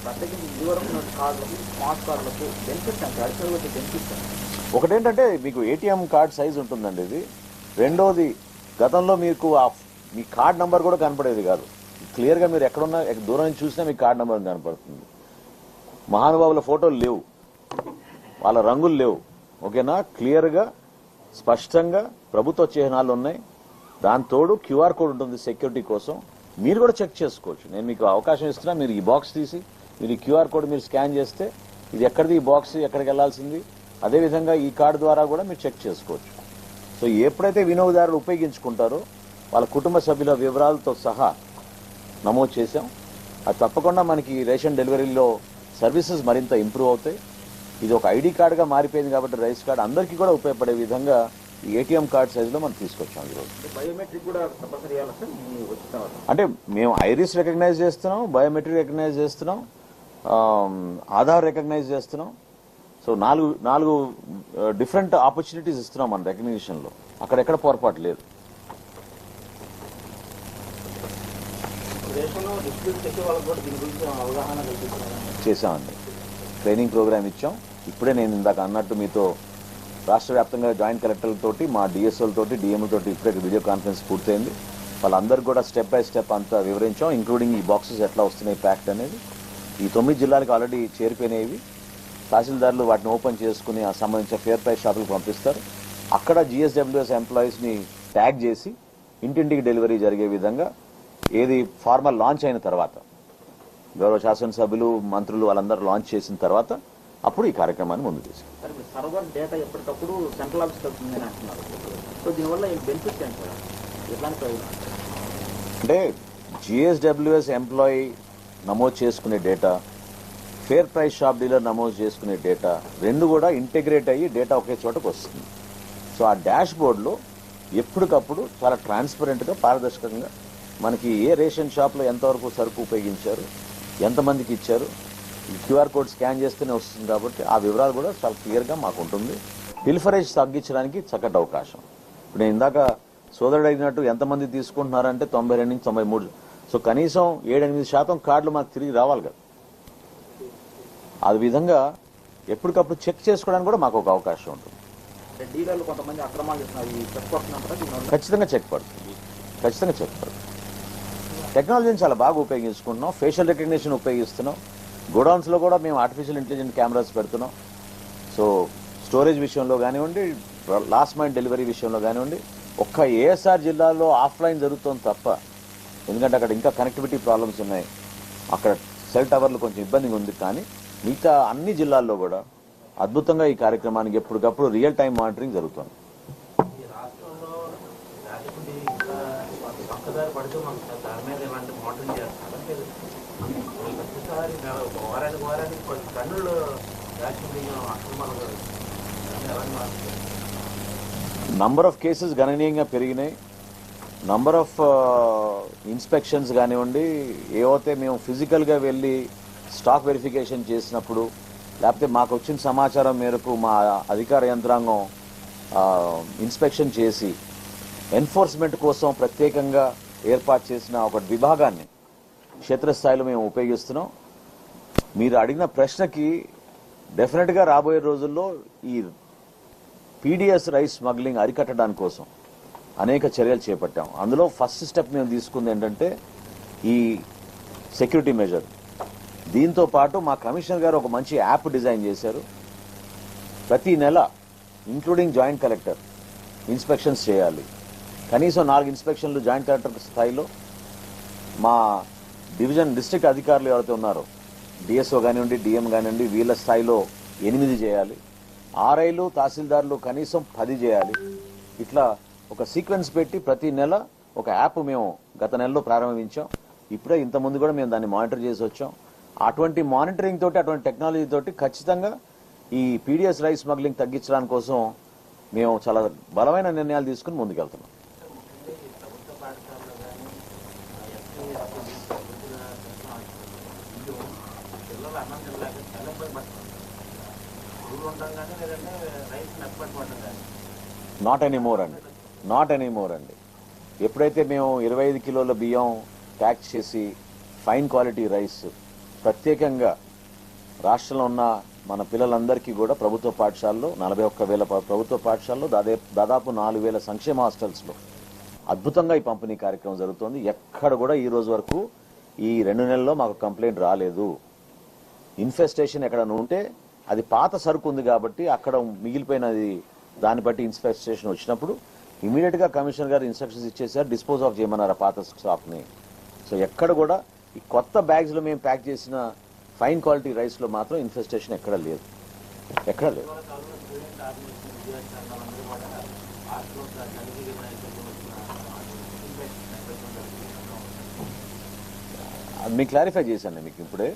ప్రత్యేకించి ఇదివరకు కార్డులకు స్మార్ట్ కార్డులకు బెనిఫిట్స్ అంటే అడిషనల్గా వచ్చే బెనిఫిట్స్ ఒకటేంటంటే మీకు ఏటీఎం కార్డ్ సైజ్ ఉంటుందండి ఇది. రెండోది గతంలో మీకు మీ కార్డ్ నంబర్ కూడా కనపడేది కాదు. క్లియర్గా మీరు ఎక్కడున్నా దూరం నుంచి చూసినా మీ కార్డ్ నంబర్ కనపడుతుంది. మహానుభావుల ఫోటోలు లేవు, వాళ్ళ రంగులు లేవు. ఓకేనా, క్లియర్గా స్పష్టంగా ప్రభుత్వ చిహ్నాలు ఉన్నాయి. దాని తోడు క్యూఆర్ కోడ్ ఉంటుంది సెక్యూరిటీ కోసం. మీరు కూడా చెక్ చేసుకోవచ్చు. నేను మీకు అవకాశం ఇస్తున్నా, మీరు ఈ బాక్స్ తీసి మీరు ఈ క్యూఆర్ కోడ్ మీరు స్కాన్ చేస్తే ఇది ఎక్కడిది, ఈ బాక్స్ ఎక్కడికి వెళ్లాల్సింది, అదేవిధంగా ఈ కార్డు ద్వారా కూడా మీరు చెక్ చేసుకోవచ్చు. సో ఎప్పుడైతే వినియోగదారులు ఉపయోగించుకుంటారో వాళ్ళ కుటుంబ సభ్యుల వివరాలతో సహా నమోదు చేశాం. అది తప్పకుండా మనకి రేషన్ డెలివరీలో సర్వీసెస్ మరింత ఇంప్రూవ్ అవుతాయి. ఇది ఒక ఐడి కార్డుగా మారిపోయింది కాబట్టి రైస్ కార్డు అందరికీ కూడా ఉపయోగపడే విధంగా ఈ ఏటీఎం కార్డ్ సైజులో మనం తీసుకొచ్చాం ఈరోజు. బయోమెట్రిక్ కూడా తప్పనిసరి చేయాలి సార్. అంటే మేము ఐరిస్ రికగ్నైజ్ చేస్తున్నాం, బయోమెట్రిక్ రికగ్నైజ్ చేస్తున్నాం, ఆధార్ రికగ్నైజ్ చేస్తున్నాం. సో నాలుగు డిఫరెంట్ ఆపర్చునిటీస్ ఇస్తున్నాం మన రికగ్నిషన్లో. అక్కడెక్కడ పొరపాటు లేదు. చేశామండి, ట్రైనింగ్ ప్రోగ్రామ్ ఇచ్చాం. ఇప్పుడే నేను ఇందాక అన్నట్టు మీతో రాష్ట్ర వ్యాప్తంగా జాయింట్ కలెక్టర్లతోటి, మా డిఎస్ఓలతోటి, డిఎంలతోటి ఇప్పుడే వీడియో కాన్ఫరెన్స్ పూర్తయింది. వాళ్ళందరికీ కూడా స్టెప్ బై స్టెప్ అంతా వివరించాం, ఇంక్లూడింగ్ ఈ బాక్సెస్ ఎట్లా వస్తున్నాయి ప్యాక్డ్ అనేది. ఈ 9 జిల్లాలకు ఆల్రెడీ చేరిపోయినవి. తహసీల్దారులు వాటిని ఓపెన్ చేసుకుని ఆ సంబంధించిన ఫేర్ ప్రైస్ షాపులకు పంపిస్తారు. అక్కడ జిఎస్డబ్ల్యూఎస్ ఎంప్లాయీస్ని ట్యాగ్ చేసి ఇంటింటికి డెలివరీ జరిగే విధంగా ఏది ఫార్మల్ లాంచ్ అయిన తర్వాత, గౌరవ శాసనసభ్యులు, మంత్రులు వాళ్ళందరూ లాంచ్ చేసిన తర్వాత అప్పుడు ఈ కార్యక్రమాన్ని ముందు తీసుకుంటారు. సర్వర్ డేటా ఎప్పటికప్పుడు సెంట్రల్ ఆఫీస్కి వెళ్తుందని అంటున్నారు. సో దీనివల్ల బెనిఫిట్స్ ఏంటి సార్? ఎట్లాంటి ప్రయోజనం అంటే జిఎస్డబ్ల్యూఎస్ ఎంప్లాయీ నమోదు చేసుకునే data, fair price shop dealer నమోదు చేసుకునే డేటా రెండు కూడా ఇంటిగ్రేట్ అయ్యి డేటా ఒకే చోటకు వస్తుంది. సో ఆ డాష్ బోర్డులో ఎప్పటికప్పుడు చాలా ట్రాన్స్పరెంట్గా, పారదర్శకంగా మనకి ఏ రేషన్ షాప్లో ఎంతవరకు సరుకు ఉపయోగించారు, ఎంతమందికి ఇచ్చారు, ఈ క్యూఆర్ కోడ్ స్కాన్ చేస్తేనే వస్తుంది. కాబట్టి ఆ వివరాలు కూడా చాలా క్లియర్గా మాకు ఉంటుంది. పిల్ఫరేజ్ తగ్గించడానికి చక్కటి అవకాశం. ఇప్పుడు నేను ఇందాక సోదరుడు అడిగినట్టు ఎంతమంది తీసుకుంటున్నారంటే 92 నుంచి 93. సో కనీసం 7-8% కార్డులు మాకు తిరిగి రావాలి కదా. ఆ విధంగా ఎప్పటికప్పుడు చెక్ చేసుకోవడానికి కూడా మాకు ఒక అవకాశం ఉంటుంది. డీలర్లు కొంతమంది అక్రమాలు చేస్తున్నారు, ఖచ్చితంగా చెక్ పడుతుంది. టెక్నాలజీని చాలా బాగా ఉపయోగించుకుంటున్నాం. Facial recognition ఉపయోగిస్తున్నాం. గోడౌన్స్లో కూడా మేము ఆర్టిఫిషియల్ ఇంటెలిజెంట్ కెమెరాస్ పెడుతున్నాం. సో స్టోరేజ్ విషయంలో కానివ్వండి, లాస్ట్ మైల్ డెలివరీ విషయంలో కానివ్వండి, ఒక్క ఏఎస్ఆర్ జిల్లాలో ఆఫ్లైన్ జరుగుతుంది తప్ప. ఎందుకంటే అక్కడ ఇంకా కనెక్టివిటీ ప్రాబ్లమ్స్ ఉన్నాయి, అక్కడ సెల్ టవర్లు కొంచెం ఇబ్బందిగా ఉంది. కానీ మిగతా అన్ని జిల్లాల్లో కూడా అద్భుతంగా ఈ కార్యక్రమానికి ఎప్పటికప్పుడు రియల్ టైం మానిటరింగ్ జరుగుతుంది. నంబర్ ఆఫ్ కేసెస్ గణనీయంగా పెరిగినాయి. నంబర్ ఆఫ్ ఇన్స్పెక్షన్స్ కానివ్వండి, ఏవైతే మేము ఫిజికల్గా వెళ్ళి స్టాక్ వెరిఫికేషన్ చేసినప్పుడు, లేకపోతే మాకు వచ్చిన సమాచారం మేరకు మా అధికార యంత్రాంగం ఇన్స్పెక్షన్ చేసి ఎన్ఫోర్స్మెంట్ కోసం ప్రత్యేకంగా ఏర్పాటు చేసిన ఒక విభాగాన్ని క్షేత్రస్థాయిలో మేము ఉపయోగిస్తున్నాం. మీరు అడిగిన ప్రశ్నకి డెఫినెట్గా రాబోయే రోజుల్లో ఈ పీడిఎస్ రైస్ స్మగ్లింగ్ అరికట్టడానికి కోసం అనేక చర్యలు చేపట్టాం. అందులో ఫస్ట్ స్టెప్ మేము తీసుకుంది ఏంటంటే ఈ సెక్యూరిటీ మెజర్. దీంతో పాటు మా కమిషనర్ గారు ఒక మంచి యాప్ డిజైన్ చేశారు. ప్రతి నెల ఇంక్లూడింగ్ జాయింట్ కలెక్టర్ ఇన్స్పెక్షన్స్ చేయాలి. కనీసం 4 ఇన్స్పెక్షన్లు జాయింట్ కలెక్టర్ స్థాయిలో, మా డిస్ట్రిక్ట్ అధికారులు ఎవరైతే ఉన్నారో డిఎస్ఓ కానివ్వండి, డిఎం కానివ్వండి, వీళ్ళ స్థాయిలో 8 చేయాలి. ఆర్ఐలు, తహసీల్దార్లు కనీసం 10 చేయాలి. ఇట్లా ఒక సీక్వెన్స్ పెట్టి ప్రతి నెల ఒక యాప్ మేము గత నెలలో ప్రారంభించాం. ఇప్పుడే ఇంతకుముందు కూడా మేము దాన్ని మానిటర్ చేసి వచ్చాం. అటువంటి మానిటరింగ్ తోటి, అటువంటి టెక్నాలజీ తోటి ఖచ్చితంగా ఈ పీడిఎస్ రైస్ స్మగ్లింగ్ తగ్గించడానికి కోసం మేము చాలా బలమైన నిర్ణయాలు తీసుకుని ముందుకెళ్తున్నాం. నాట్ ఎనీమోర్ అండి. ఎప్పుడైతే మేము 25 కిలోల బియ్యం ప్యాక్ చేసి ఫైన్ క్వాలిటీ రైస్ ప్రత్యేకంగా రాష్ట్రంలో ఉన్న మన పిల్లలందరికీ కూడా ప్రభుత్వ పాఠశాలలో 41,000 ప్రభుత్వ పాఠశాలలో దాదాపు 4,000 సంక్షేమ హాస్టల్స్లో అద్భుతంగా ఈ పంపిణీ కార్యక్రమం జరుగుతోంది. ఎక్కడ కూడా ఈ రోజు వరకు ఈ 2 నెలల్లో మాకు కంప్లైంట్ రాలేదు. ఇన్ఫెస్టేషన్ ఎక్కడైనా ఉంటే అది పాత సరుకు ఉంది కాబట్టి అక్కడ మిగిలిపోయినది, దాన్ని బట్టి ఇన్ఫెస్టేషన్ వచ్చినప్పుడు ఇమీడియట్ గా కమిషనర్ గారు ఇన్స్ట్రక్షన్స్ ఇచ్చేసారు, డిస్పోజ్ ఆఫ్ చేయమన్నారు ఆ పాత స్టాక్ ని. సో ఎక్కడ కూడా ఈ కొత్త బ్యాగ్స్ లో మేము ప్యాక్ చేసిన ఫైన్ క్వాలిటీ రైస్ లో మాత్రం ఇన్ఫెస్టేషన్ ఎక్కడ లేదు, ఎక్కడ లేదు. అది మీకు క్లారిఫై చేశాను మీకు ఇప్పుడే.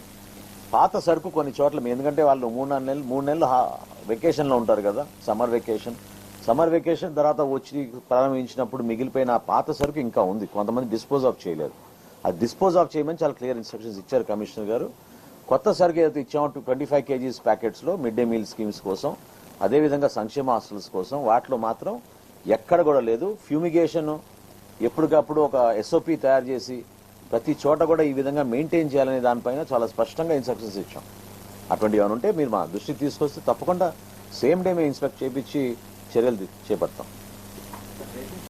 పాత సరుకు కొన్ని చోట్ల ఎందుకంటే వాళ్ళు 3 నెలలు వెకేషన్ లో ఉంటారు కదా, సమ్మర్ వెకేషన్ తర్వాత వచ్చి ప్రారంభించినప్పుడు మిగిలిపోయిన ఆ పాత సరుకు ఇంకా ఉంది, కొంతమంది డిస్పోజ్ ఆఫ్ చేయలేదు. అది డిస్పోజ్ ఆఫ్ చేయమని చాలా క్లియర్ ఇన్స్ట్రక్షన్స్ ఇచ్చారు కమిషనర్ గారు. కొత్త సరుకు ఏదైతే ఇచ్చామో 25 kgs ప్యాకెట్స్ లో మిడ్ డే మీల్ స్కీమ్స్ కోసం, అదేవిధంగా సంక్షేమ హాస్టల్స్ కోసం వాటిలో మాత్రం ఎక్కడ కూడా లేదు. ఫ్యూమిగేషన్ ఎప్పటికప్పుడు ఒక SOP తయారు చేసి ప్రతి చోట కూడా ఈ విధంగా మెయింటైన్ చేయాలనే దానిపైన చాలా స్పష్టంగా ఇన్స్ట్రక్షన్స్ ఇచ్చాం. అటువంటి ఏమైనా ఉంటే మీరు మా దృష్టికి తీసుకొస్తే తప్పకుండా సేమ్ డే మేము ఇన్స్పెక్ట్ చేయించి చర్యలు చేపడతాం.